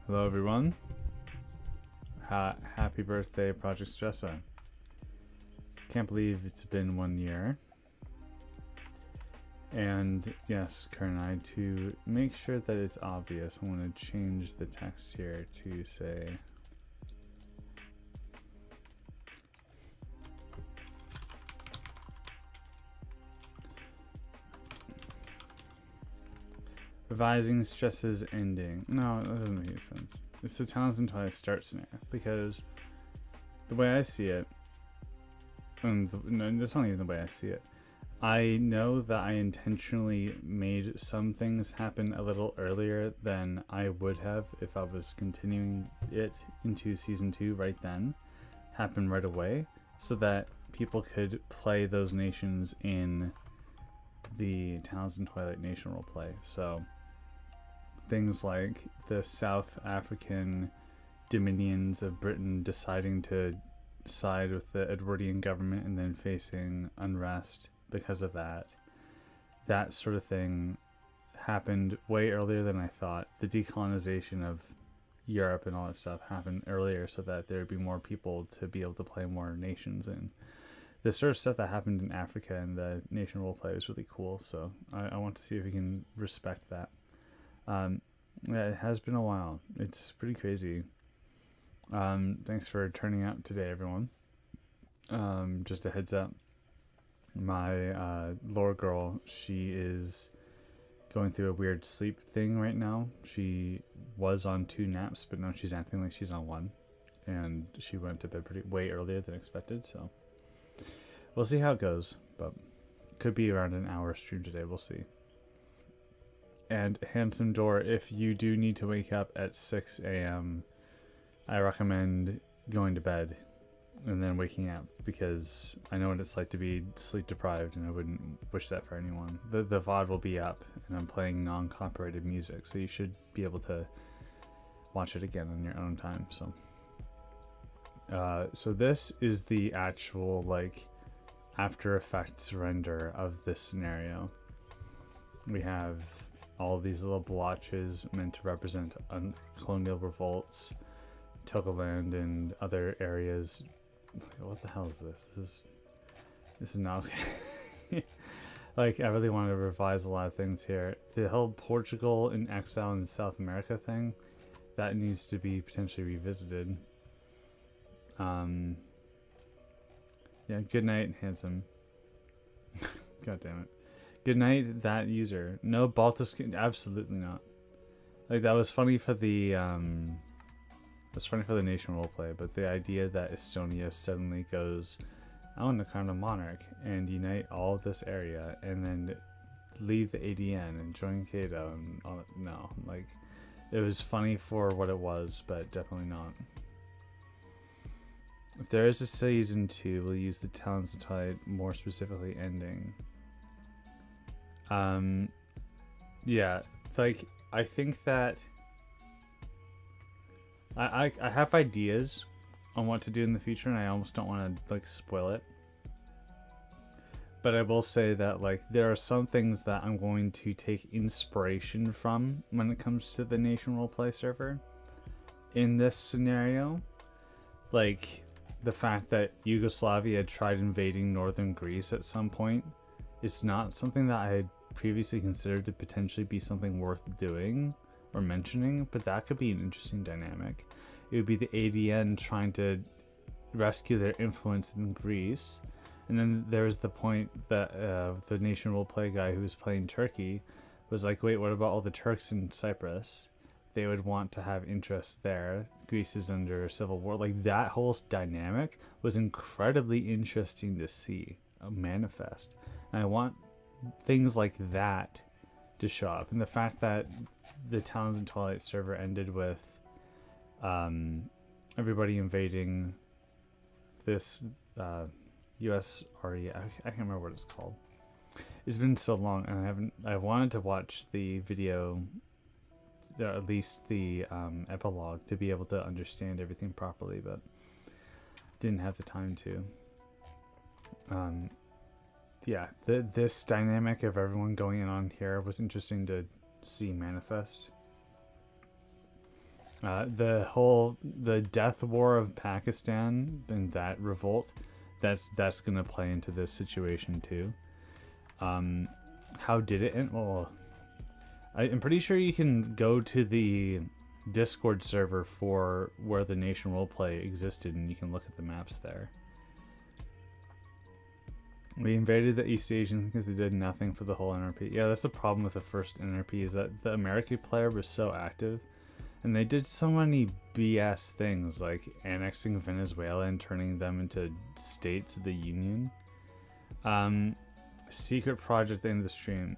Hello everyone. Happy birthday, Project Stresa. Can't believe it's been 1 year. And yes, Kernai, to make sure that it's obvious, I'm going to change the text here to say revising stresses ending. No, that doesn't make any sense. It's the Talons until I start scenario, because the way I see it, and no, that's not even the way I see it. I know that I intentionally made some things happen a little earlier than I would have if I was continuing it into Season 2 right then, happen right away, so that people could play those nations in the Talons and Twilight Nation roleplay. So things like the South African dominions of Britain deciding to side with the Edwardian government and then facing unrest because of that sort of thing happened way earlier than I thought. The decolonization of Europe and all that stuff happened earlier so that there would be more people to be able to play more nations in. The sort of stuff that happened in Africa and the nation roleplay was really cool, so I want to see if we can respect that. Yeah, it has been a while. It's pretty crazy. Thanks for turning out today, everyone. Just a heads up, my lore girl, she is going through a weird sleep thing right now. She was on 2 naps, but now she's acting like she's on 1, and she went to bed way earlier than expected, so we'll see how it goes, but could be around an hour stream today. We'll see. And Handsome Door, if you do need to wake up at 6 a.m., I recommend going to bed and then waking up, because I know what it's like to be sleep deprived, and I wouldn't wish that for anyone. The VOD will be up, and I'm playing non-copyrighted music, so you should be able to watch it again on your own time. So this is the actual like After Effects render of this scenario. We have all these little blotches meant to represent colonial revolts, Togoland, and other areas. What the hell is this? This is not okay. Like, I really want to revise a lot of things here. The whole Portugal in exile in South America thing, that needs to be potentially revisited. Yeah, good night, Handsome. God damn it. Good night, that user. No Baltic, absolutely not. Like, that was funny for the that's funny for the nation roleplay, but the idea that Estonia suddenly goes, I want to crown a monarch and unite all of this area and then leave the ADN and join Cato and all that. No, like, it was funny for what it was, but definitely not. If there is a season 2, we'll use the Talons of Twilight, more specifically ending. Yeah, like, I think that I have ideas on what to do in the future, and I almost don't want to like spoil it. But I will say that like there are some things that I'm going to take inspiration from when it comes to the nation roleplay server in this scenario. Like the fact that Yugoslavia had tried invading northern Greece at some point is not something that I had previously considered to potentially be something worth doing or mentioning, but that could be an interesting dynamic. It would be the ADN trying to rescue their influence in Greece, and then there was the point that the nation roleplay guy who was playing Turkey was like, wait, what about all the Turks in Cyprus? They would want to have interest there. Greece is under civil war. Like, that whole dynamic was incredibly interesting to see manifest, and I want things like that to show up. And the fact that the Talons and Twilight server ended with everybody invading this US RE, I can't remember what it's called. It's been so long, and I wanted to watch the video, or at least the epilogue, to be able to understand everything properly, but didn't have the time to. Yeah, this dynamic of everyone going in on here was interesting to see manifest. The death war of Pakistan and that revolt, that's gonna play into this situation too. How did it end? Well, I'm pretty sure you can go to the Discord server for where the nation roleplay existed, and you can look at the maps there. We invaded the East Asians because they did nothing for the whole NRP. Yeah, that's the problem with the first NRP, is that the American player was so active, and they did so many BS things, like annexing Venezuela and turning them into states of the Union. Secret project at the end of the stream.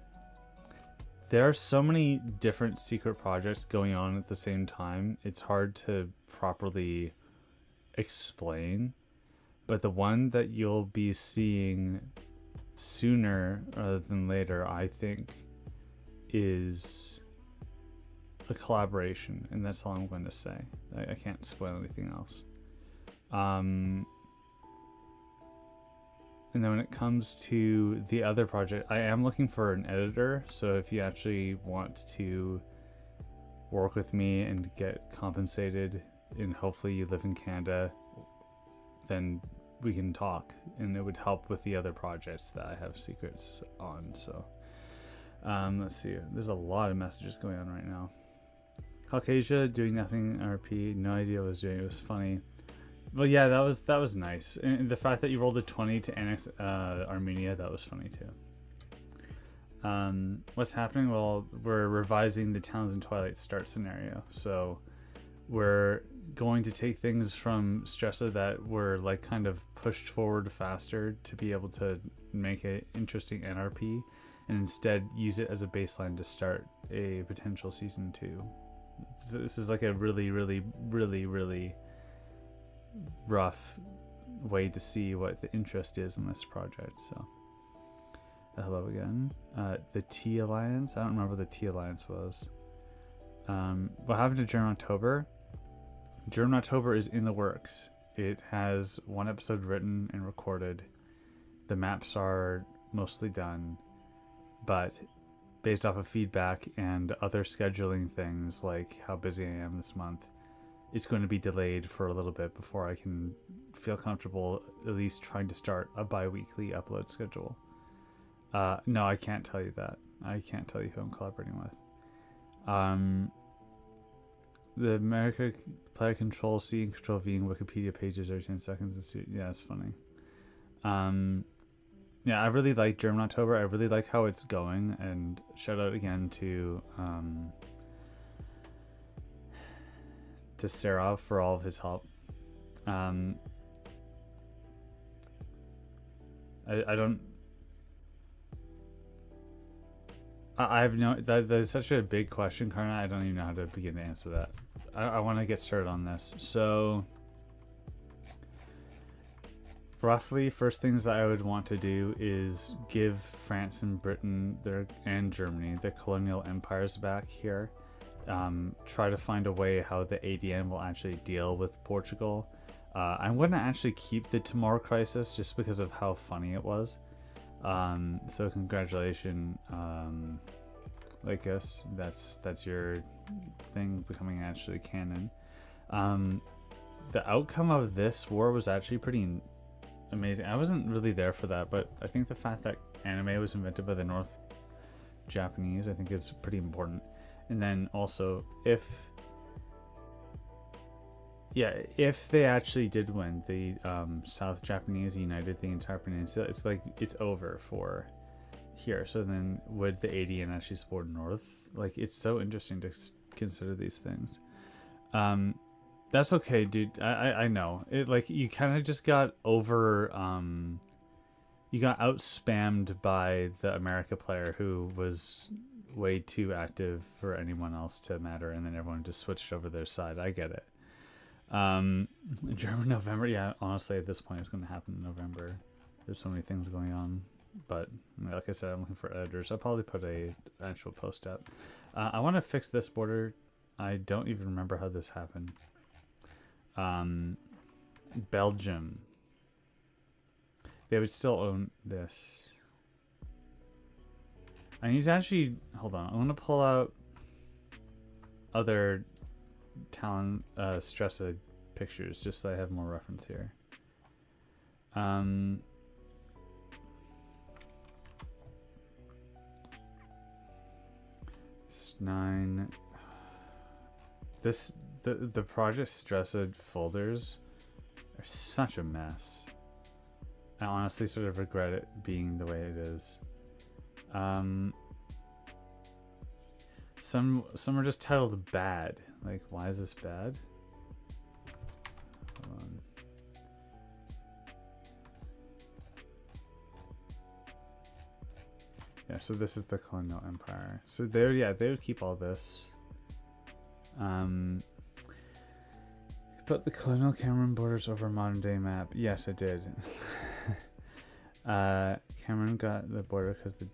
There are so many different secret projects going on at the same time, it's hard to properly explain. But the one that you'll be seeing sooner rather than later, I think, is a collaboration, and that's all I'm going to say. I can't spoil anything else. And then when it comes to the other project, I am looking for an editor, so if you actually want to work with me and get compensated, and hopefully you live in Canada, then we can talk, and it would help with the other projects that I have secrets on. So let's see, there's a lot of messages going on right now. Caucasia doing nothing RP, no idea what I was doing, it was funny. Well, yeah, that was nice, and the fact that you rolled a 20 to annex Armenia, that was funny too. What's happening? Well, we're revising the Talons and Twilight start scenario, so we're going to take things from Stresa that were like kind of pushed forward faster to be able to make an interesting NRP, and instead use it as a baseline to start a potential season 2. So this is like a really rough way to see what the interest is in this project. So hello again. The T Alliance, I don't remember what the T Alliance was. What happened to German October? German October is in the works. It has one episode written and recorded. The maps are mostly done, but based off of feedback and other scheduling things, like how busy I am this month, it's going to be delayed for a little bit before I can feel comfortable at least trying to start a bi-weekly upload schedule. No, I can't tell you that. I can't tell you who I'm collaborating with. The America player control C and control V in Wikipedia pages every 10 seconds. Yeah, it's funny. Yeah, I really like German October. I really like how it's going, and shout out again to Serov for all of his help. I have no, that is such a big question, Karna. I don't even know how to begin to answer that. I want to get started on this. So roughly, first things I would want to do is give France and Britain and Germany their colonial empires back here. Try to find a way how the ADN will actually deal with Portugal. I'm going to actually keep the Timor crisis just because of how funny it was. So congratulations, Lycus. That's your thing becoming actually canon. The outcome of this war was actually pretty amazing. I wasn't really there for that, but I think the fact that anime was invented by the North Japanese, I think, is pretty important. And then also, if they actually did win, the South Japanese united the entire peninsula, it's like it's over for here. So then would the ADN actually support North? Like, it's so interesting to consider these things. That's okay, dude. I know it. Like, you kind of just got over you got out spammed by the America player who was way too active for anyone else to matter, and then everyone just switched over their side. I get it. German November, yeah, honestly at this point it's going to happen in November. There's so many things going on, but like I said, I'm looking for editors. I'll probably put a actual post up. I want to fix this border. I don't even remember how this happened. Belgium, they would still own this. I need to actually hold on. I want to pull out other Talon Stresa pictures, just so I have more reference here. It's 9. The Project Stresa folders are such a mess. I honestly sort of regret it being the way it is. Some are just titled bad. Like, why is this bad? Hold on. Yeah, so this is the colonial empire. So they would keep all this. But the colonial Cameroon borders over modern day map. Yes, I did. Cameroon got the border because the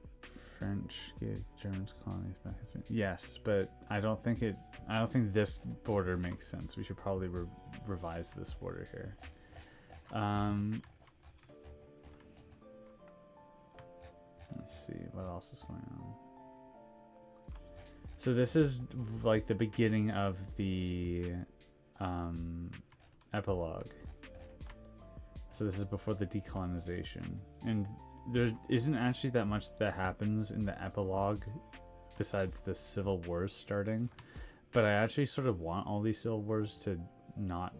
French gave Germans colonies back. Yes, but I don't think this border makes sense. We should probably revise this border here. Let's see what else is going on. So this is like the beginning of the epilogue. So this is before the decolonization, and there isn't actually that much that happens in the epilogue besides the civil wars starting, but I actually sort of want all these civil wars to not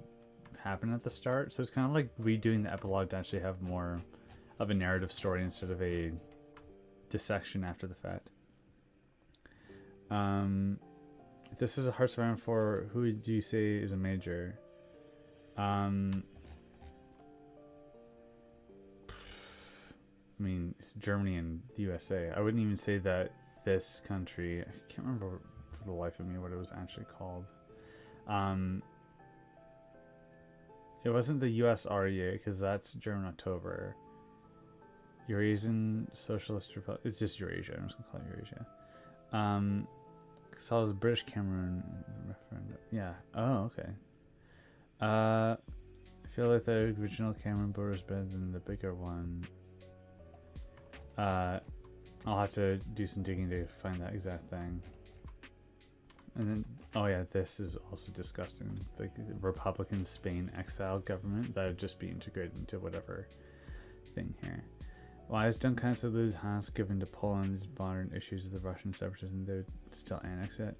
happen at the start, so it's kind of like redoing the epilogue to actually have more of a narrative story instead of a dissection after the fact. This is a Hearts of Iron 4. Who would you say is a major? I mean, it's Germany and the USA. I wouldn't even say that this country, I can't remember for the life of me what it was actually called. It wasn't the USREA, because that's German October. Eurasian Socialist Republic. It's just Eurasia. I'm just gonna call it Eurasia. So it was British Cameroon referendum. Yeah. Oh, okay. I feel like the original Cameroon border is better than the bigger one. I'll have to do some digging to find that exact thing. And then, oh yeah, this is also disgusting. The Republican Spain exile government that would just be integrated into whatever thing here. Why is Doncaster Luhansk given to Poland's modern issues of the Russian separatism? They would still annex it.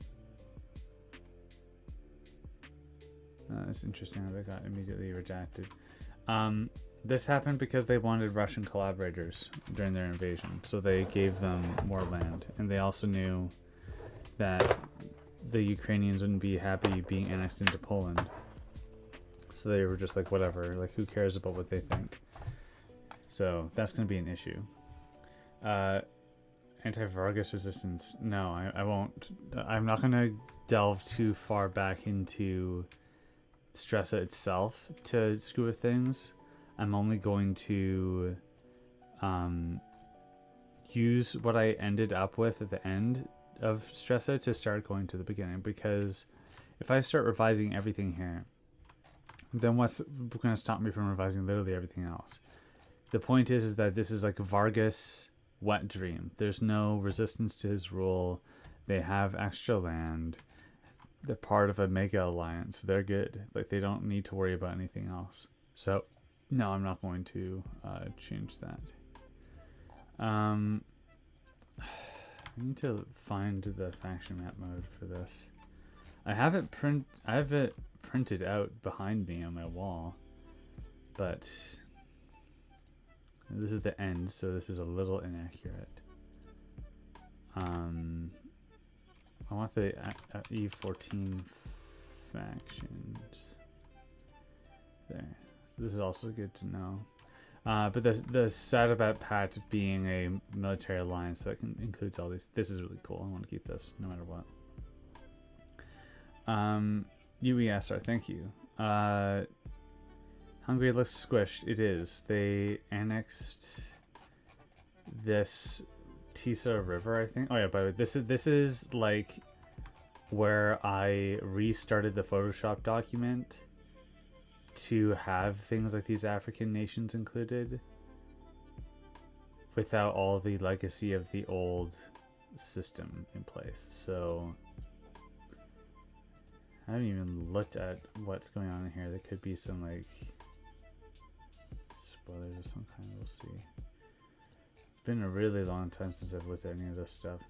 It's interesting how they got immediately redacted. This happened because they wanted Russian collaborators during their invasion, so they gave them more land, and they also knew that the Ukrainians wouldn't be happy being annexed into Poland, so they were just like, whatever, like, who cares about what they think? So that's going to be an issue. Anti-Vargas resistance. No, I won't. I'm not going to delve too far back into Stresa itself to screw with things. I'm only going to use what I ended up with at the end of Stresa to start going to the beginning, because if I start revising everything here, then what's going to stop me from revising literally everything else? The point is that this is like Vargas' wet dream. There's no resistance to his rule. They have extra land. They're part of a mega alliance. They're good. Like, they don't need to worry about anything else. So, no, I'm not going to change that. I need to find the faction map mode for this. I have it printed out behind me on my wall, but this is the end, so this is a little inaccurate. I want the E14 factions. There. This is also good to know. But the sad about PAT being a military alliance that includes all these. This is really cool. I want to keep this no matter what. UESR, thank you. Hungary looks squished. It is. They annexed this Tisa River, I think. Oh yeah, by the way, this is like where I restarted the Photoshop document to have things like these African nations included without all the legacy of the old system in place. So I haven't even looked at what's going on in here. There could be some like spoilers of some kind. We'll see. It's been a really long time since I've looked at any of this stuff.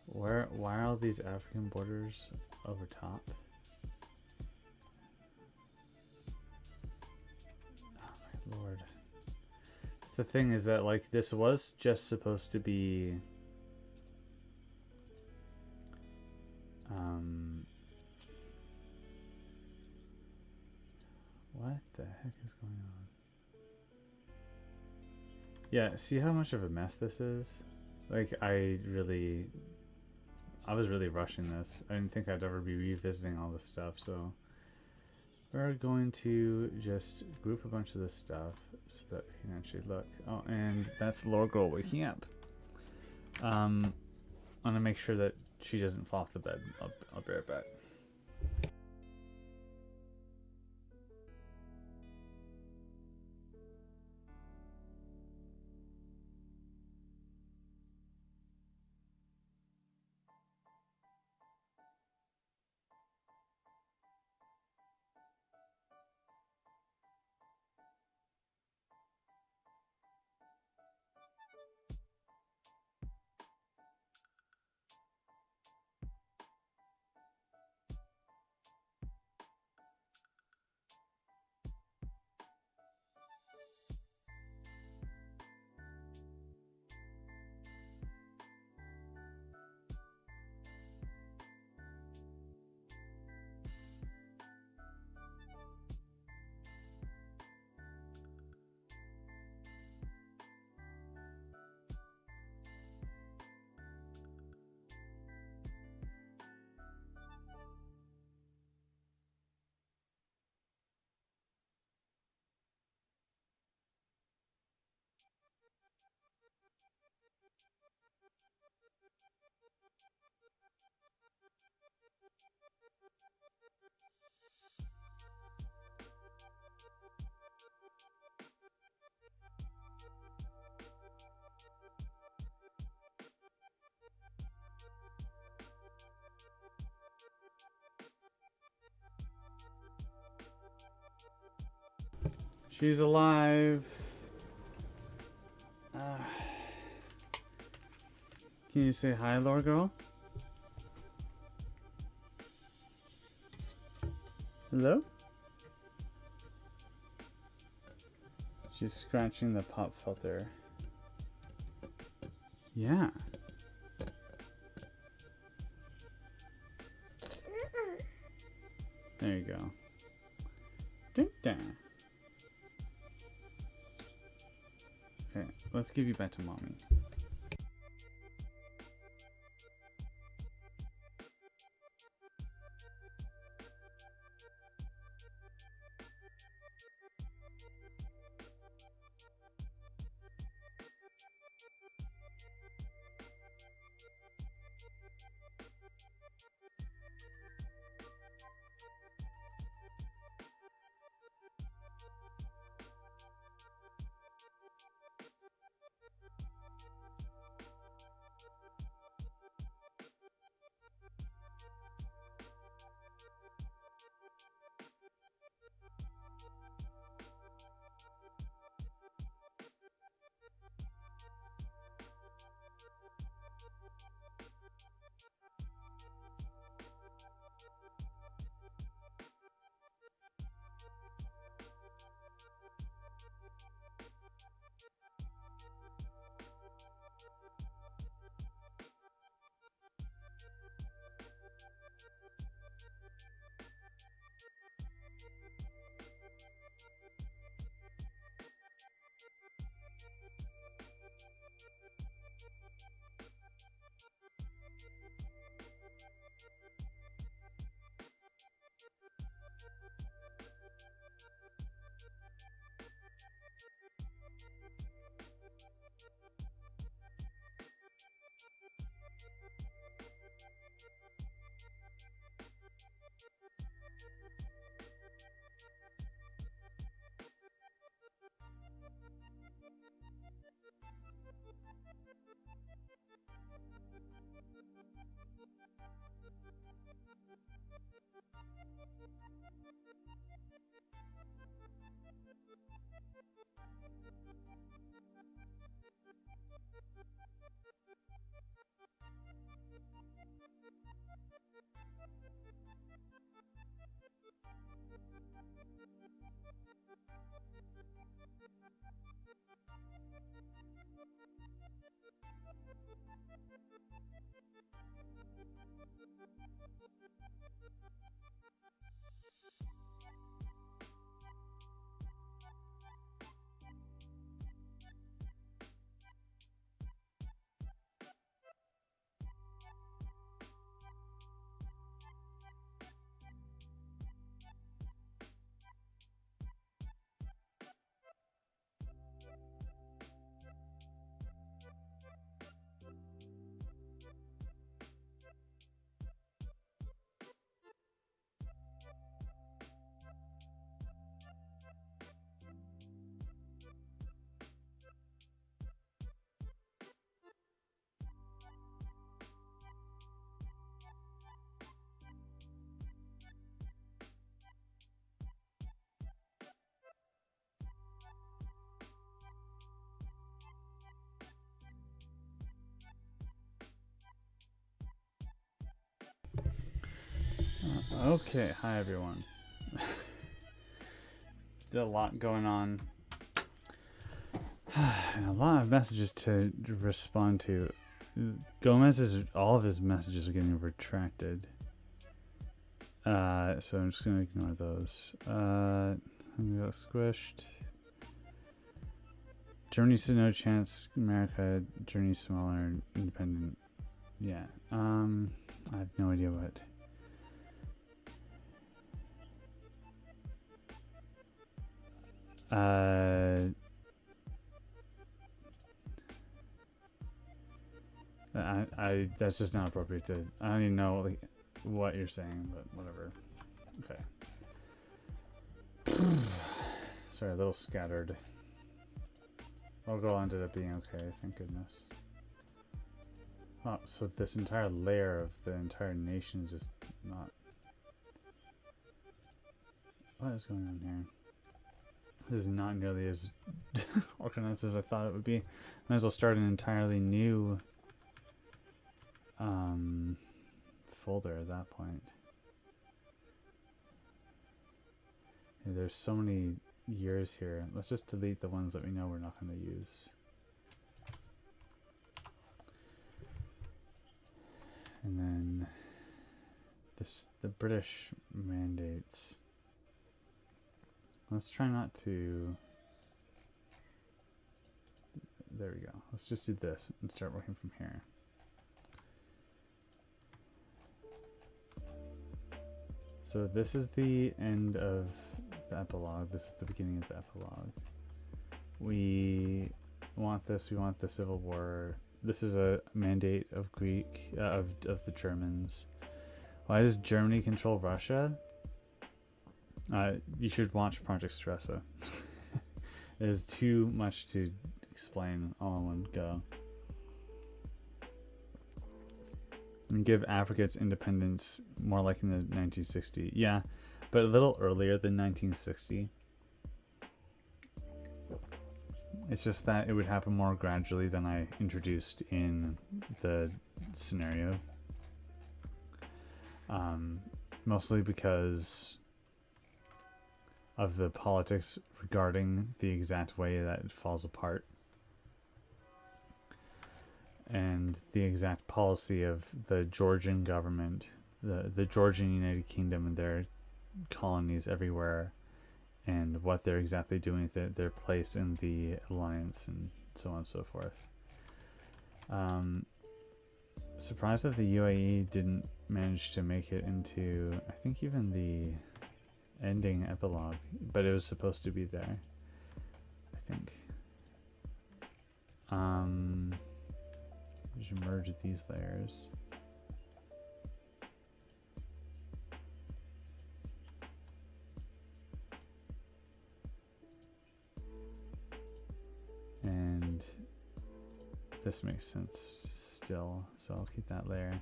Why are all these African borders over top? Oh my lord. The thing is that like this was just supposed to be what the heck is going on? Yeah, see how much of a mess this is? Like I was really rushing this. I didn't think I'd ever be revisiting all this stuff, so we're going to just group a bunch of this stuff so that we can actually look. Oh, and that's Lore Girl waking up. I'm gonna make sure that she doesn't fall off the bed. I'll be right back. She's alive. Can you say hi, Lore Girl? Hello? She's scratching the pop filter. Yeah. There you go. Ding dong. Okay, let's give you back to mommy. Okay, hi everyone. A lot going on. And a lot of messages to respond to. All of his messages are getting retracted. So I'm just gonna ignore those. I'm gonna get squished. Germany said no chance. America, Germany smaller, independent. Yeah. I have no idea what. I that's just not appropriate to. I don't even know what you're saying, but whatever. Okay. Sorry, a little scattered. Logo ended up being okay, thank goodness. Oh, so this entire layer of the entire nation is just not. What is going on here? This is not nearly as organized as I thought it would be. Might as well start an entirely new folder at that point. Yeah, there's so many years here. Let's just delete the ones that we know we're not going to use. And then the British mandates. Let's try not to. There we go. Let's just do this and start working from here. So this is the end of the epilogue. This is the beginning of the epilogue. We want this. We want the Civil War. This is a mandate of of the Germans. Why does Germany control Russia? You should watch Project Stresa. It is too much to explain all in one go. And give Africa its independence more like in the 1960s. Yeah, but a little earlier than 1960. It's just that it would happen more gradually than I introduced in the scenario. Mostly because of the politics regarding the exact way that it falls apart. And the exact policy of the Georgian government, the Georgian United Kingdom and their colonies everywhere, and what they're exactly doing with it, their place in the alliance, and so on and so forth. Surprised that the UAE didn't manage to make it into, I think, even the ending epilogue, but it was supposed to be there, I think. Just merge these layers. And this makes sense still, so I'll keep that layer.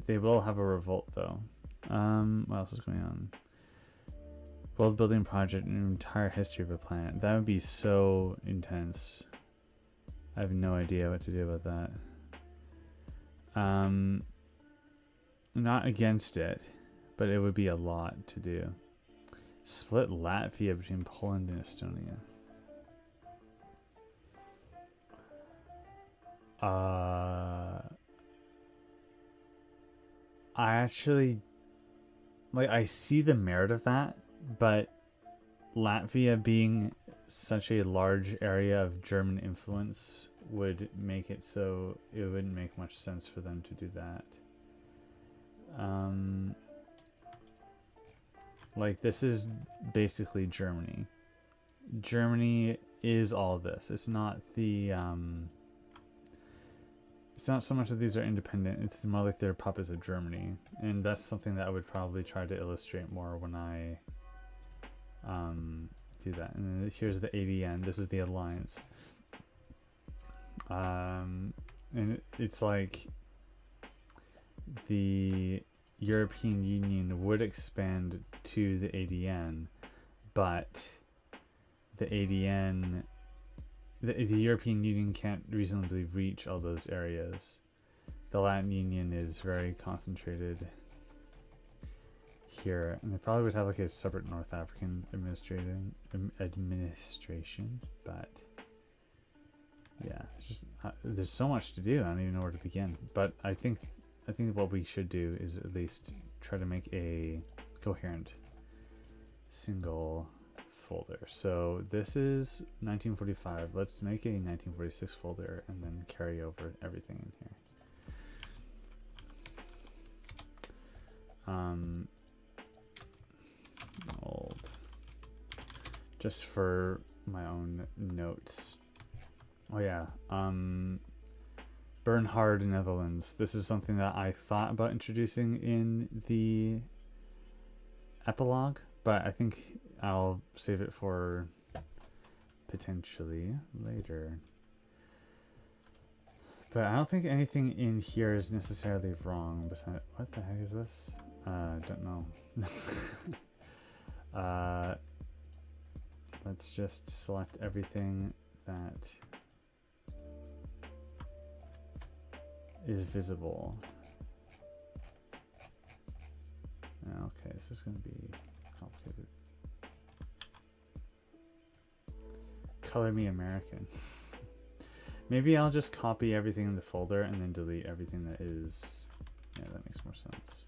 They will have a revolt though. What else is going on? World building project, an entire history of a planet. That would be so intense. I have no idea what to do about that. Not against it, but it would be a lot to do. Split Latvia between Poland and Estonia. I actually, like, I see the merit of that, but Latvia being such a large area of German influence would make it so it wouldn't make much sense for them to do that. Like, this is basically Germany. Germany is all this. It's not the it's not so much that these are independent, it's more like they're puppets of Germany. And that's something that I would probably try to illustrate more when I do that. And then here's the ADN. This is the alliance. And it's like the European Union would expand to the ADN, but the ADN, the European Union can't reasonably reach all those areas. The Latin Union is very concentrated here, and they probably would have like a separate North African administration, but yeah, it's just there's so much to do. I don't even know where to begin. But I think what we should do is at least try to make a coherent single folder. So this is 1945. Let's make a 1946 folder and then carry over everything in here. Old. Just for my own notes. Oh yeah. Bernhard, Netherlands. This is something that I thought about introducing in the epilogue, but I think I'll save it for potentially later. But I don't think anything in here is necessarily wrong. Besides, what the heck is this? Don't know. Let's just select everything that is visible. Okay, this is going to be complicated. Color me American. Maybe I'll just copy everything in the folder and then delete everything that is... Yeah, that makes more sense.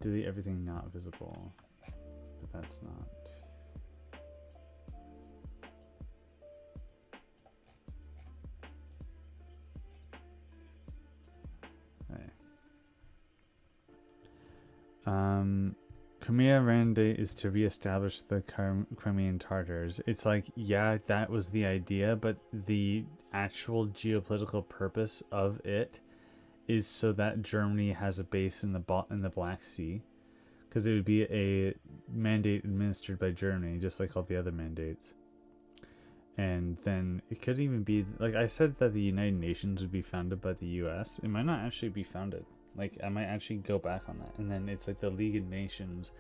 Delete everything not visible. But that's not... Crimea Mandate is to reestablish the Crimean Tatars. It's like, yeah, that was the idea, but the actual geopolitical purpose of it is so that Germany has a base in the Black Sea, because it would be a mandate administered by Germany, just like all the other mandates. And then it could even be, like I said, that the United Nations would be founded by the US. It might not actually be founded. Like, I might actually go back on that. And then it's like the League of Nations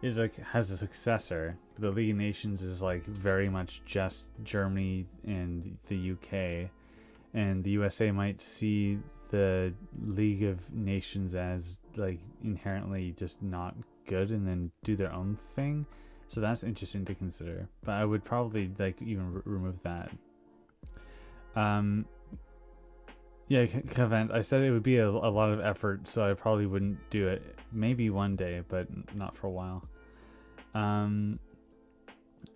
is like, has a successor. The League of Nations is like very much just Germany and the UK. And the USA might see the League of Nations as like inherently just not good and then do their own thing. So that's interesting to consider. But I would probably like even remove that. Yeah, Cavent, I said it would be a lot of effort, so I probably wouldn't do it. Maybe one day, but not for a while.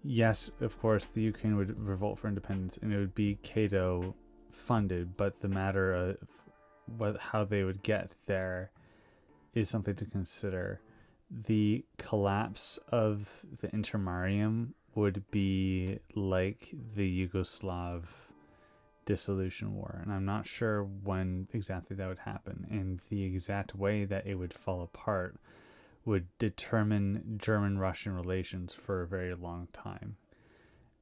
Yes, of course, the Ukraine would revolt for independence, and it would be Cato funded, but the matter of how they would get there is something to consider. The collapse of the Intermarium would be like the Yugoslav dissolution war, and I'm not sure when exactly that would happen, and the exact way that it would fall apart would determine German-Russian relations for a very long time.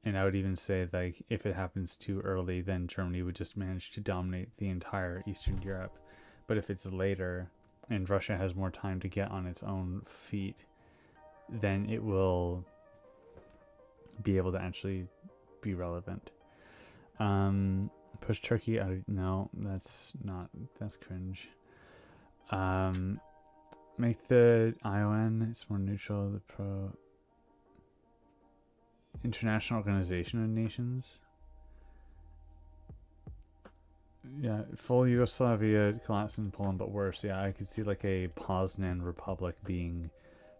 And I would even say, like, if it happens too early, then Germany would just manage to dominate the entire Eastern Europe. But if it's later and Russia has more time to get on its own feet, then it will be able to actually be relevant. Push Turkey out. No, that's cringe. Make the ION, it's more neutral. The International Organization of Nations. Yeah, full Yugoslavia collapse in Poland, but worse. Yeah, I could see like a Poznan Republic being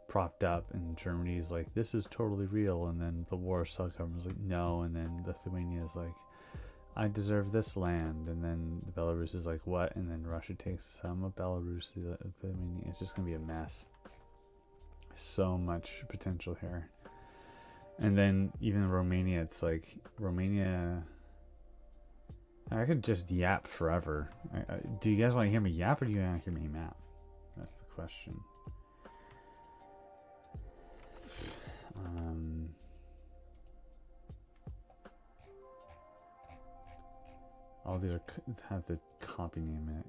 propped up, and Germany's like, this is totally real, and then the Warsaw government's like, no, and then Lithuania is like, I deserve this land, and then Belarus is like, what? And then Russia takes some of Belarus. It's just gonna be a mess. So much potential here. And then even Romania, it's like, Romania, I could just yap forever. Do you guys want to hear me yap, or do you want to hear me map? That's the question. All these have the copy name in it.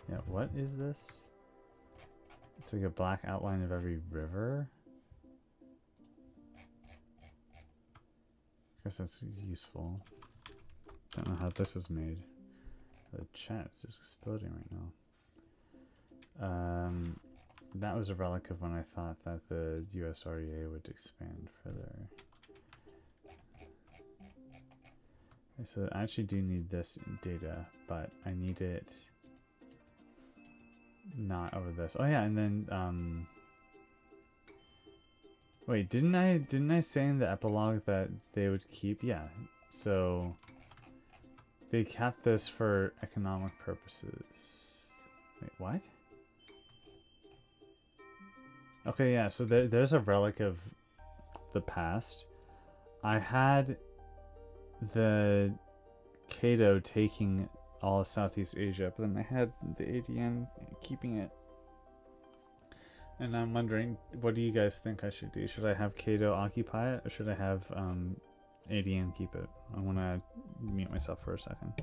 Yeah, what is this? It's like a black outline of every river. I guess that's useful. Don't know how this was made. The chat is just exploding right now. That was a relic of when I thought that the USREA would expand further. So I actually do need this data, but I need it not over this. Oh yeah, and then wait, didn't I say in the epilogue that they would keep? Yeah. So they kept this for economic purposes. Wait, what? Okay, yeah, so there's a relic of the past. I had the Cato taking all of Southeast Asia, but then I had the ADN keeping it. And I'm wondering, what do you guys think I should do? Should I have Cato occupy it, or should I have ADN keep it? I want to mute myself for a second.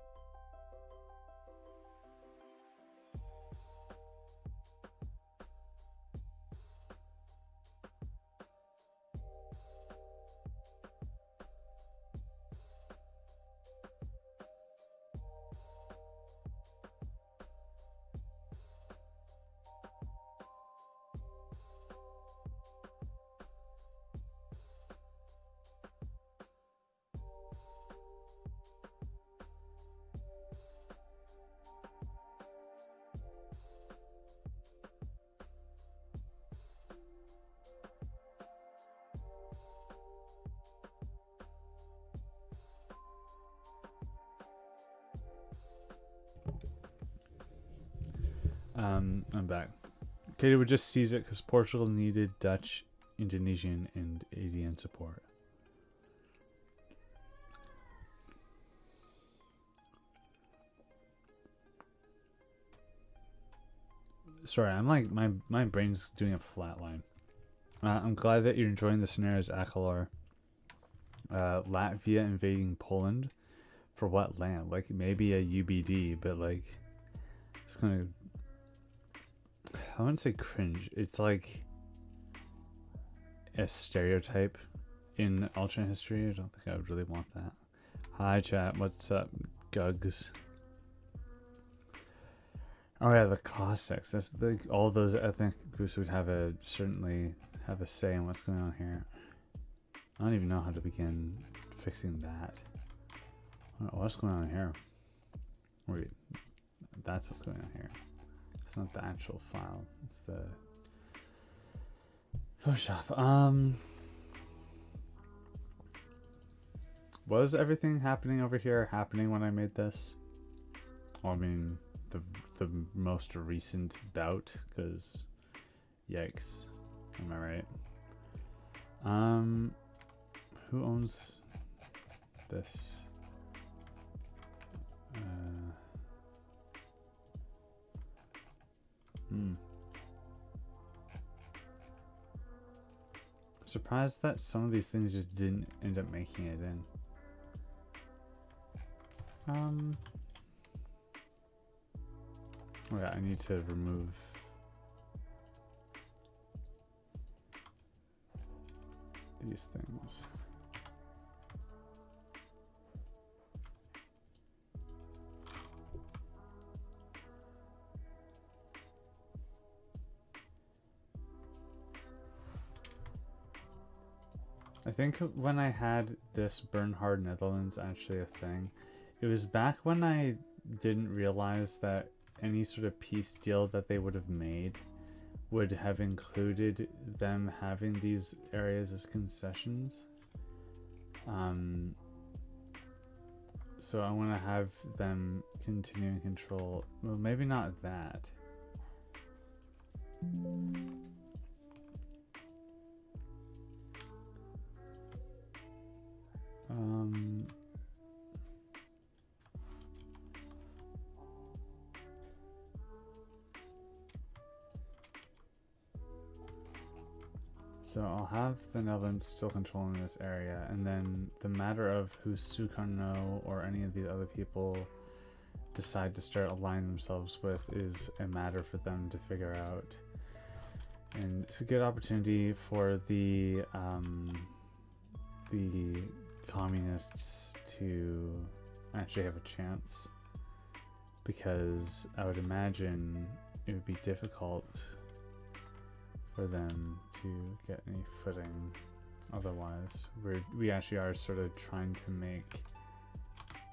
I'm back. Cato would just seize it because Portugal needed Dutch, Indonesian, and ADN support. Sorry, I'm like, my brain's doing a flat line. I'm glad that you're enjoying the scenarios, Akalor. Latvia invading Poland. For what land? Like, maybe a UBD, but like, it's kind of, I wouldn't say cringe. It's like a stereotype in alternate history. I don't think I would really want that. Hi chat, what's up, Gugs? Oh yeah, the Cossacks. That's the, all those ethnic groups would have a certainly have a say in what's going on here. I don't even know how to begin fixing that. What's going on here? Wait, that's what's going on here. It's not the actual file. It's the Photoshop. Was everything happening over here happening when I made this? Well, I mean, the most recent bout, because yikes. Am I right? Who owns this? Surprised that some of these things just didn't end up making it in. Oh yeah, I need to remove these things. I think when I had this Bernhard Netherlands actually a thing, it was back when I didn't realize that any sort of peace deal that they would have made would have included them having these areas as concessions. So I want to have them continuing control. Well, maybe not that. So I'll have the Netherlands still controlling this area, and then the matter of who Sukarno or any of the other people decide to start aligning themselves with is a matter for them to figure out. And it's a good opportunity for the communists to actually have a chance. because I would imagine it would be difficult for them to get any footing otherwise. We actually are sort of trying to make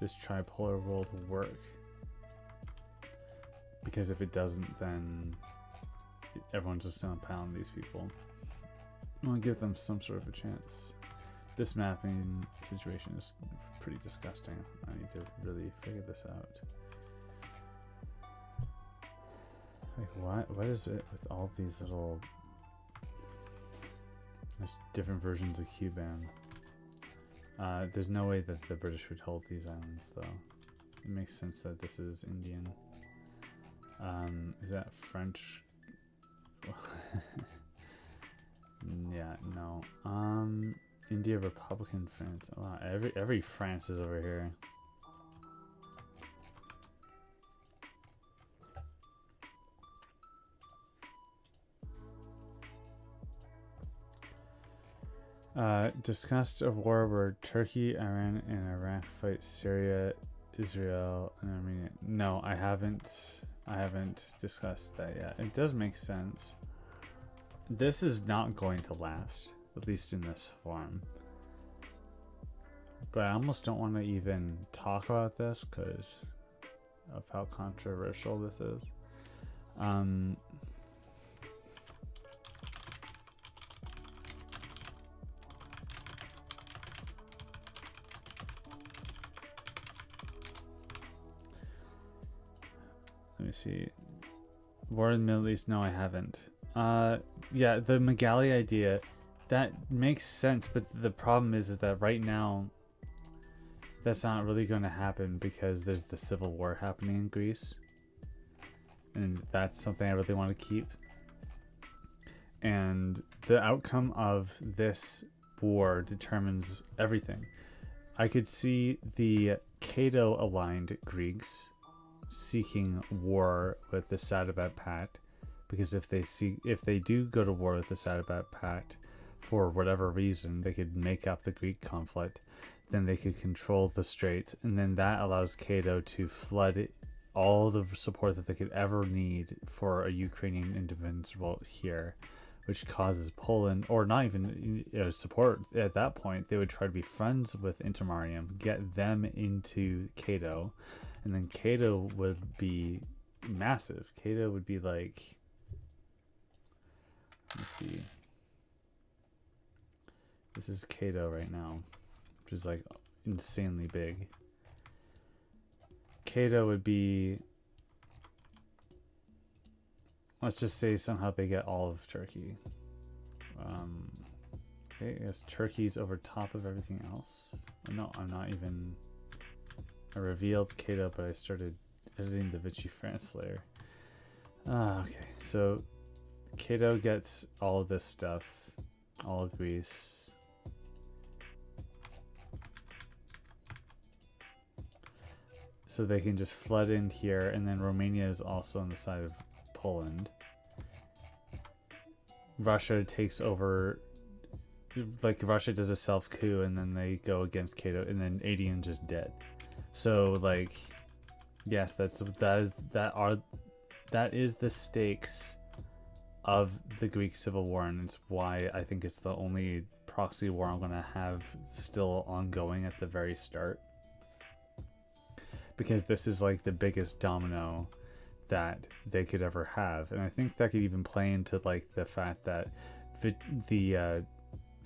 this tripolar world work, because if it doesn't, then everyone's just gonna pound these people. I want to give them some sort of a chance. This mapping situation is pretty disgusting. I need to really figure this out. Like, what is it with all these little... There's different versions of Cuban. There's no way that the British would hold these islands, though. It makes sense that this is Indian. Is that French? Yeah, no. India, Republican France. Wow, every France is over here. Discussed a war where Turkey, Iran, and Iraq fight Syria, Israel, and Armenia. No, I haven't discussed that yet. It does make sense. This is not going to last, at least in this form. But I almost don't want to even talk about this because of how controversial this is. Let me see. War in the Middle East? No, I haven't. Yeah, the Magali idea, that makes sense, but the problem is that right now that's not really going to happen because there's the civil war happening in Greece, and that's something I really want to keep. And the outcome of this war determines everything. I could see the Cato-aligned Greeks seeking war with the Sadabat Pact, because if they do go to war with the Sadabat Pact for whatever reason, they could make up the Greek conflict, then they could control the Straits, and then that allows Cato to flood all the support that they could ever need for a Ukrainian independence revolt here, which causes Poland, or not even support at that point. They would try to be friends with Intermarium, get them into Cato, and then Cato would be massive. Cato would be like, let's see, this is Cato right now, which is like insanely big. Cato would be, let's just say somehow they get all of Turkey. Okay, I guess Turkey's over top of everything else. No, I'm not even... I revealed Cato, but I started editing the Vichy France layer. Okay, so Cato gets all of this stuff, all of Greece. So they can just flood in here, and then Romania is also on the side of Poland. Russia takes over, like Russia does a self coup, and then they go against Cato, and then Aedean's just dead. So like, yes, that is the stakes of the Greek Civil War, and it's why I think it's the only proxy war I'm gonna have still ongoing at the very start, because this is like the biggest domino that they could ever have. And I think that could even play into like the fact that the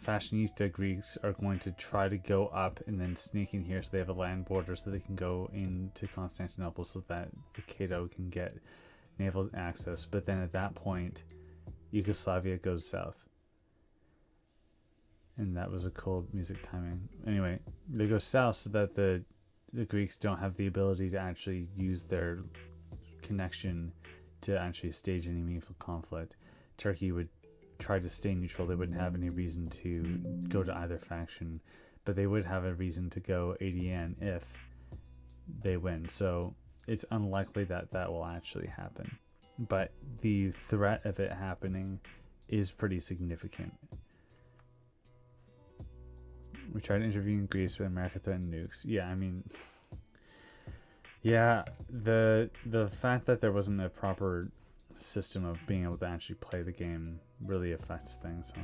fashionista Greeks are going to try to go up and then sneak in here, so they have a land border so they can go into Constantinople, so that the Cato can get naval access. But then at that point Yugoslavia goes south, and that was a cool music timing. Anyway, they go south so that the Greeks don't have the ability to actually use their connection to actually stage any meaningful conflict. Turkey would try to stay neutral. They wouldn't have any reason to go to either faction, but they would have a reason to go ADN if they win. So it's unlikely that that will actually happen, but the threat of it happening is pretty significant. We tried interviewing Greece, but America threatened nukes. Yeah, I mean, Yeah, the fact that there wasn't a proper system of being able to actually play the game really affects things. Huh?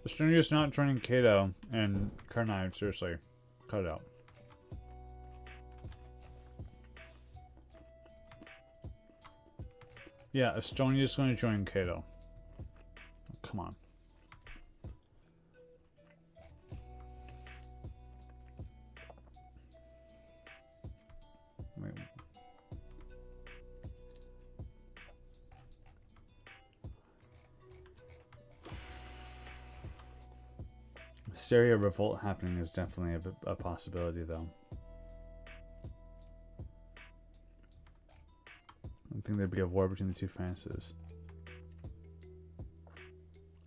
The Stranger's not joining Kato and Karnai, seriously. Cut it out. Yeah, Estonia's going to join Kato. Come on. Wait. Syria revolt happening is definitely a possibility, though. I think there'd be a war between the two Frances.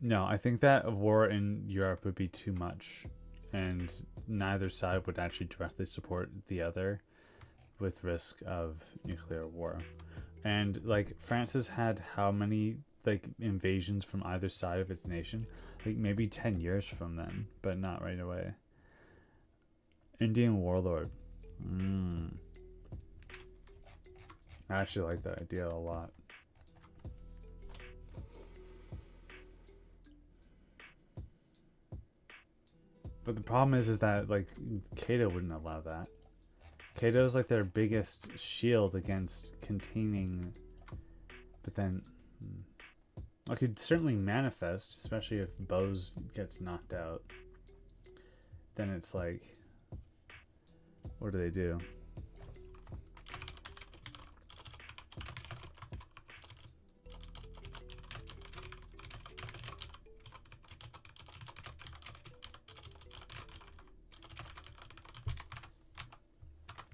No, I think that a war in Europe would be too much, and neither side would actually directly support the other, with risk of nuclear war. And like France has had how many like invasions from either side of its nation? Like maybe 10 years from then, but not right away. Indian warlord. I actually like that idea a lot. But the problem is that like Kato wouldn't allow that. Kato's like their biggest shield against containing. But then, I could certainly manifest, especially if Bose gets knocked out. Then it's like, what do they do?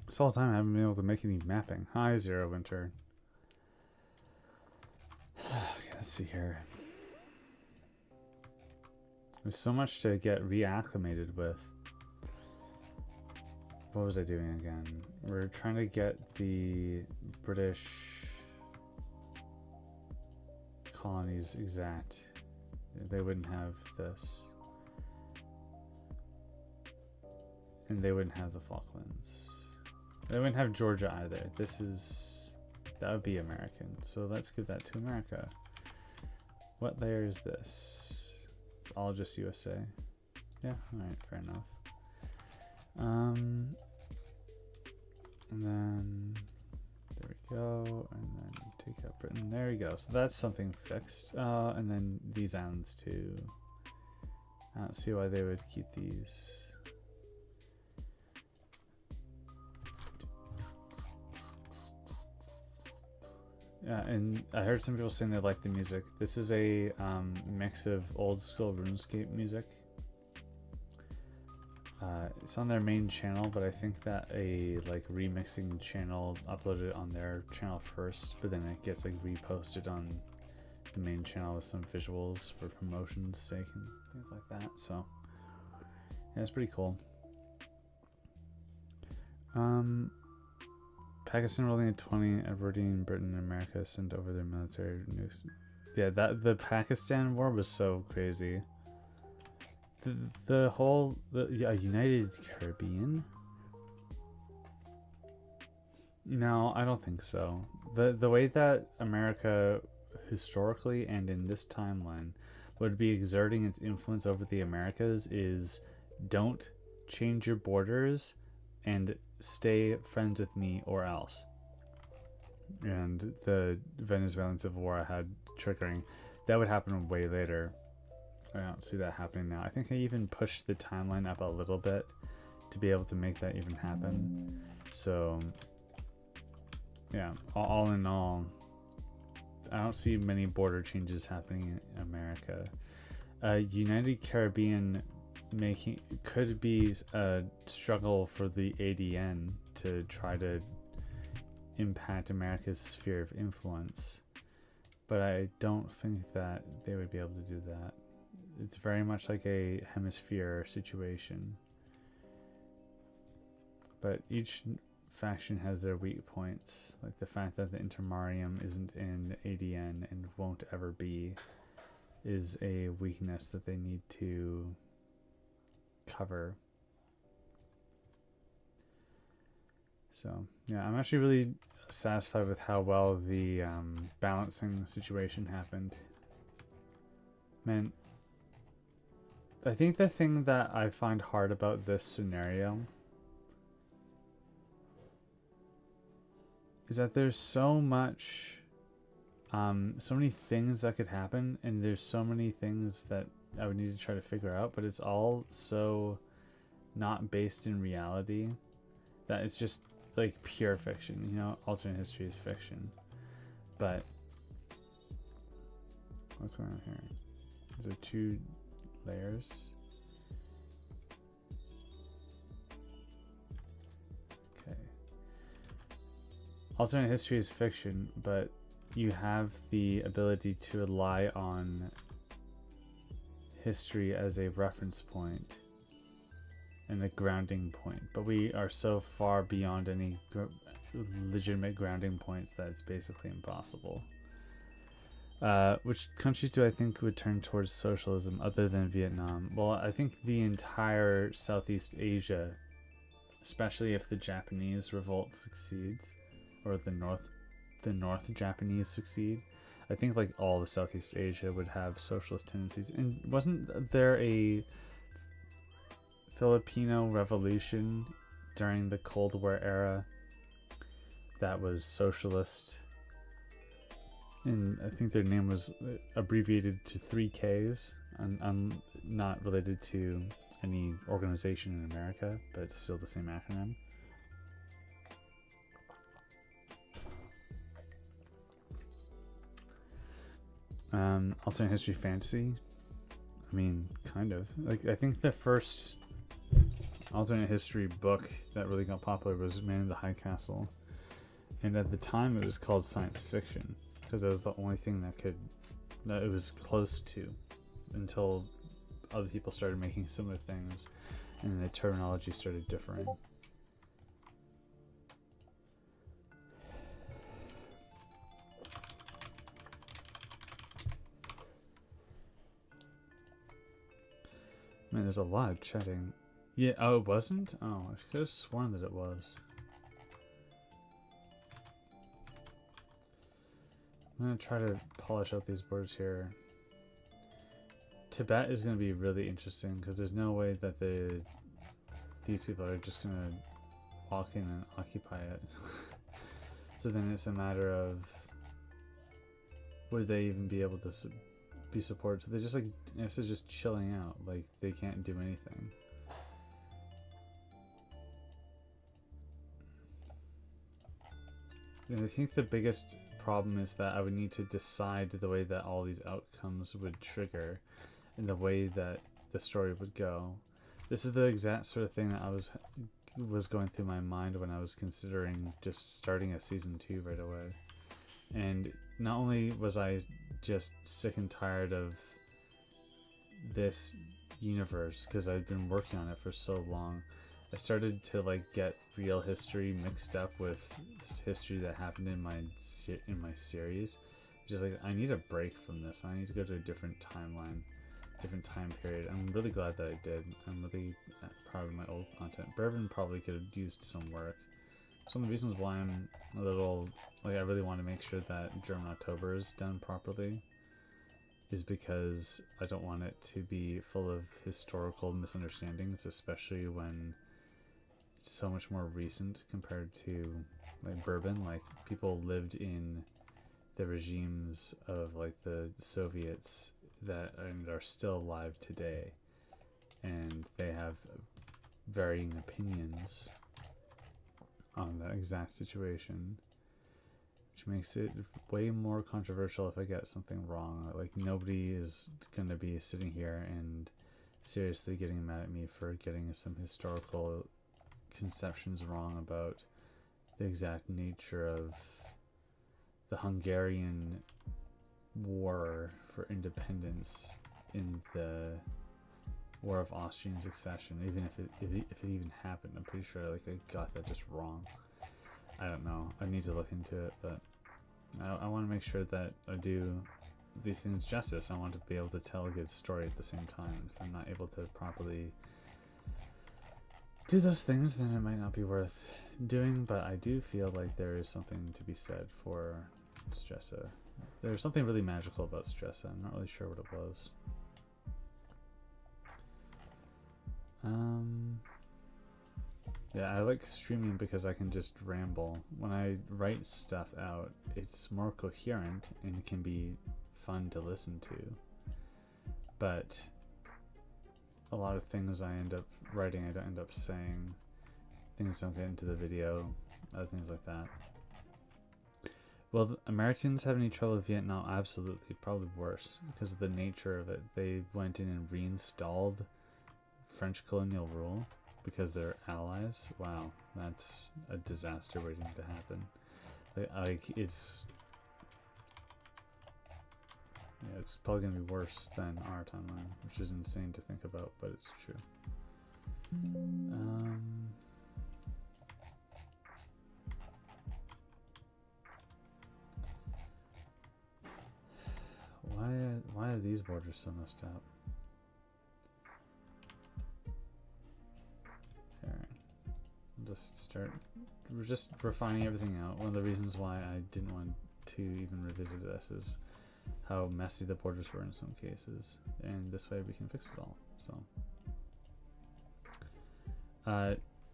This whole time I haven't been able to make any mapping. Hi, Zero Winter. Okay, let's see here. There's so much to get reacclimated with. What was I doing again? We're trying to get the British colonies exact. They wouldn't have this. And they wouldn't have the Falklands. They wouldn't have Georgia either. That would be American. So let's give that to America. What layer is this? It's all just USA. Yeah, alright, fair enough. And then there we go, and then take out Britain. There we go. So that's something fixed. And then these islands too. I don't see why they would keep these. Yeah, and I heard some people saying they like the music. This is a mix of old school RuneScape music. It's on their main channel, but I think that a like remixing channel uploaded it on their channel first, but then it gets like reposted on the main channel with some visuals for promotion's sake and things like that. So yeah, it's pretty cool. Pakistan rolling at 20, Aberdeen, Britain, and America sent over their military nukes. Yeah, the Pakistan war was so crazy. The whole United Caribbean. No, I don't think so. The way that America historically and in this timeline would be exerting its influence over the Americas is don't change your borders and stay friends with me or else. And the Venezuelan Civil War I had triggering, that would happen way later. I don't see that happening now. I think I even pushed the timeline up a little bit to be able to make that even happen. So yeah, all in all, I don't see many border changes happening in America. United Caribbean could be a struggle for the ADN to try to impact America's sphere of influence, but I don't think that they would be able to do that. It's very much like a hemisphere situation, but each faction has their weak points, like the fact that the Intermarium isn't in ADN and won't ever be is a weakness that they need to cover. So yeah, I'm actually really satisfied with how well the balancing situation happened. Man, I think the thing that I find hard about this scenario is that there's so much, so many things that could happen, and there's so many things that I would need to try to figure out, but it's all so not based in reality that it's just like pure fiction. You know, alternate history is fiction. But what's going on here? Is there 2 layers? Okay. Alternate history is fiction, but you have the ability to rely on history as a reference point and a grounding point, but we are so far beyond any legitimate grounding points that it's basically impossible. Which countries do I think would turn towards socialism other than Vietnam? Well, I think the entire Southeast Asia, especially if the Japanese revolt succeeds, or the North Japanese succeed. I think like all of Southeast Asia would have socialist tendencies. And wasn't there a Filipino revolution during the Cold War era that was socialist? And I think their name was abbreviated to 3Ks, and not related to any organization in America, but still the same acronym. Alternate history fantasy. I mean, kind of. Like, I think the first alternate history book that really got popular was Man in the High Castle, and at the time it was called science fiction because that was the only thing that it was close to, until other people started making similar things, and the terminology started differing. Man, there's a lot of chatting. Yeah, oh, it wasn't? Oh, I could have sworn that it was. I'm going to try to polish out these words here. Tibet is going to be really interesting because there's no way that these people are just going to walk in and occupy it. So then it's a matter of, would they even be able to be supported? So they're just like, instead of just chilling out, like they can't do anything. And I think the biggest problem is that I would need to decide the way that all these outcomes would trigger and the way that the story would go. This is the exact sort of thing that I was going through my mind when I was considering just starting a season 2 right away. And not only was I just sick and tired of this universe because I'd been working on it for so long, I started to like get real history mixed up with history that happened in my series. Just like, I need a break from this. I need to go to a different timeline, different time period. I'm really glad that I did. I'm really proud of my old content. Bourbon probably could have used some work. Some of the reasons why I'm a little, like, I really want to make sure that German October is done properly is because I don't want it to be full of historical misunderstandings, especially when it's so much more recent compared to like Bourbon. Like, people lived in the regimes of like the Soviets that are still alive today, and they have varying opinions on that exact situation, which makes it way more controversial if I get something wrong. Like, nobody is going to be sitting here and seriously getting mad at me for getting some historical conceptions wrong about the exact nature of the Hungarian war for independence in the War of Austrian Succession, even if it even happened. I'm pretty sure like I got that just wrong. I don't know. I need to look into it, but I want to make sure that I do these things justice. I want to be able to tell a good story at the same time. If I'm not able to properly do those things, then it might not be worth doing, but I do feel like there is something to be said for Stresa. There's something really magical about Stresa. I'm not really sure what it was. Yeah, I like streaming because I can just ramble. When I write stuff out, it's more coherent and can be fun to listen to. But a lot of things I end up writing, I don't end up saying. Things don't get into the video, other things like that. Will the Americans have any trouble with Vietnam? Absolutely, probably worse because of the nature of it. They went in and reinstalled French colonial rule because they're allies. Wow, that's a disaster waiting to happen. Like it's probably gonna be worse than our timeline, which is insane to think about, but it's true. Why are these borders so messed up? We're just refining everything out. One of the reasons why I didn't want to even revisit this is how messy the borders were in some cases, and this way we can fix it all. So,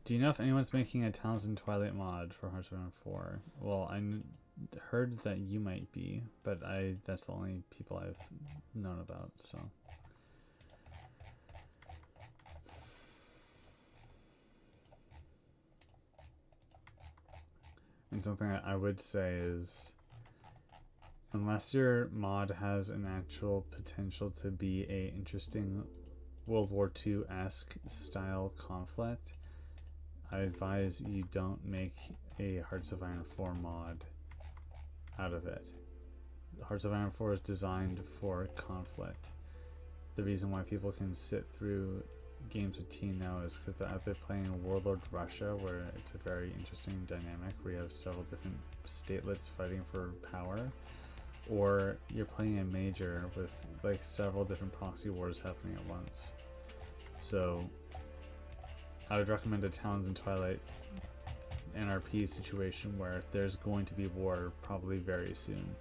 do you know if anyone's making a Talons and Twilight mod for Hearthstone 4? Well, I heard that you might be, but that's the only people I've known about, so. And something that I would say is, unless your mod has an actual potential to be a interesting World War II-esque style conflict, I advise you don't make a Hearts of Iron 4 mod out of it. Hearts of Iron 4 is designed for conflict. The reason why people can sit through games of Teen now is because they're out there playing Warlord Russia, where it's a very interesting dynamic where you have several different statelets fighting for power, or you're playing a major with like several different proxy wars happening at once. So I would recommend a Talons and Twilight NRP situation where there's going to be war probably very soon,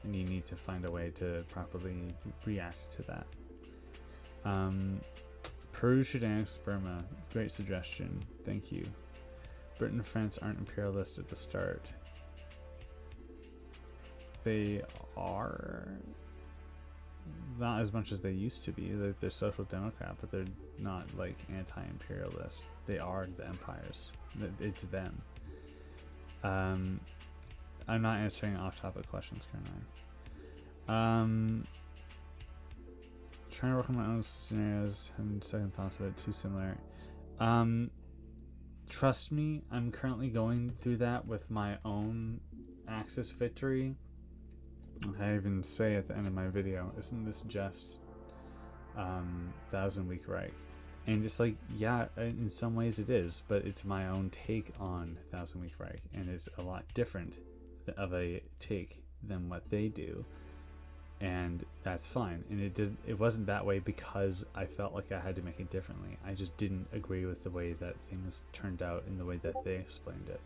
and you need to find a way to properly react to that. Peru should annex Burma. Great suggestion. Thank you. Britain and France aren't imperialist at the start. They are. Not as much as they used to be. They're social democrat, but they're not like anti-imperialist. They are the empires. It's them. I'm not answering off-topic questions currently. Trying to work on my own scenarios, having second thoughts about it, too similar. Trust me, I'm currently going through that with my own Axis victory. I even say at the end of my video, isn't this just 1000 Week Reich? And it's like, yeah, in some ways it is, but it's my own take on 1000 Week Reich, and it's a lot different of a take than what they do. And that's fine. And it wasn't that way because I felt like I had to make it differently. I just didn't agree with the way that things turned out in the way that they explained it.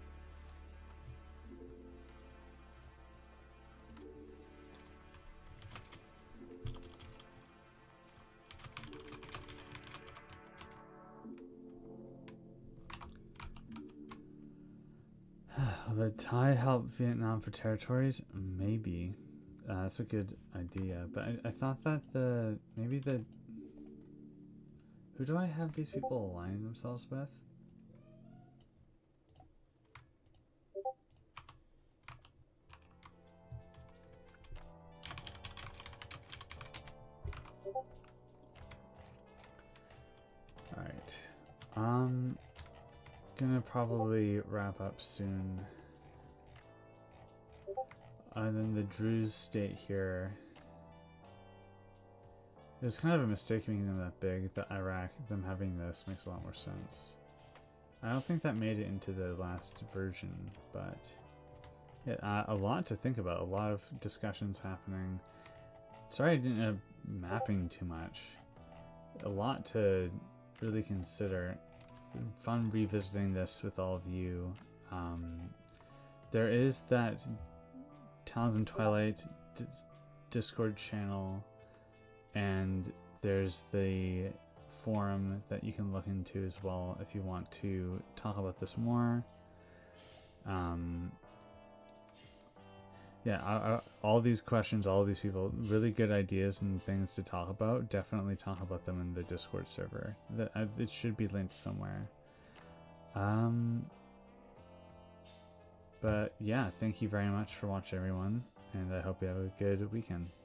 Will the Thai help Vietnam for territories? Maybe. That's a good idea, but I thought that who do I have these people align themselves with? Alright. Gonna probably wrap up soon. And then the Druze state here. It's kind of a mistake making them that big. The Iraq, them having this makes a lot more sense. I don't think that made it into the last version, but yeah, a lot to think about. A lot of discussions happening. Sorry I didn't end up mapping too much. A lot to really consider. fun revisiting this with all of you. There is that Talons and Twilight Discord channel, and there's the forum that you can look into as well if you want to talk about this more. Yeah, all these questions, all these people, really good ideas and things to talk about. Definitely talk about them in the Discord server. It should be linked somewhere. But yeah, thank you very much for watching, everyone, and I hope you have a good weekend.